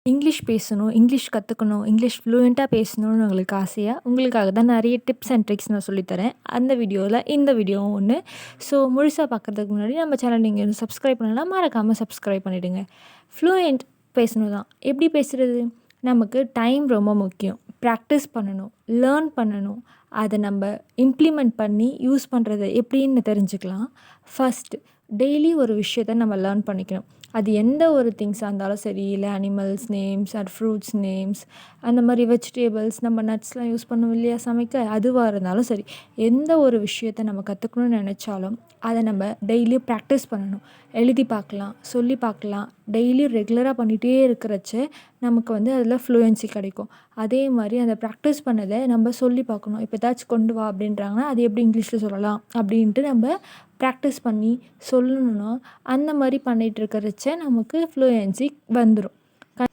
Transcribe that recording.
English பேசணும், English கத்துக்கணும், English ஃப்ளூயண்ட்டா பேசணும்னு உங்களுக்கு ஆசையா? உங்களுக்காக தான் நெறைய டிப்ஸ் அண்ட் ட்ரிக்ஸ் நான் சொல்லி தரேன். அந்த வீடியோல இந்த வீடியோவும் ஒண்ணு. ஸோ முழுசா பார்க்கறதுக்கு முன்னாடி நம்ம சேனல் நீங்க இன்னும் சப்ஸ்கிரைப் பண்ணலனா மறக்காம சப்ஸ்கிரைப் பண்ணிடுங்க. ஃப்ளூயண்ட் பேசணும் தான். எப்படி பேசுறது? நமக்கு டைம் ரொம்ப முக்கியம். ப்ராக்டிஸ் பண்ணணும், லேர்ன் பண்ணணும். அத நம்ப இம்ப்ளிமெண்ட் பண்ணி யூஸ் பண்றது எப்படின்னு தெரிஞ்சுக்கலாம். ஃபர்ஸ்ட் டெய்லி ஒரு விஷயத்த நம்ம லேர்ன் பண்ணிக்கணும். அது எந்த ஒரு திங்ஸா இருந்தாலும் சரி, இல்ல animals names R fruits names, அந்த மாரி வெஜிடபிள்ஸ் நம்ம நட்ஸ்லாம் யூஸ் பண்ணுவோம் இல்லையா சமைக்க, அதுவா இருந்தாலும் சரி. எந்த ஒரு விஷயத்த நம்ம கத்துக்கணும்னு நெனச்சாலும், அத நம்ம டெய்லியும் ப்ராக்டிஸ் பண்ணணும். எழுதி பார்க்கலாம், சொல்லி பார்க்கலாம். டெய்லி ரெகுலரா பண்ணிட்டே இருக்கிறச்ச, நமக்கு வந்து அதில ஃப்ளூயன்சி கிடைக்கும். அதே மாரி அந்த ப்ராக்டிஸ் பண்ணத நம்ம சொல்லி பார்க்கணும். இப்ப ஏதாச்சும் கொண்டு வா அப்படின்றாங்கன்னா, அது எப்படி இங்கிலீஷ்ல சொல்லலாம் அப்படின்ட்டு நம்ம ப்ராக்டிஸ் பண்ணி சொல்லணும்னா, அந்த மாரி பண்ணிட்டு இருக்கிறச்ச நமக்கு ஃப்ளூயன்சி வந்துரும்.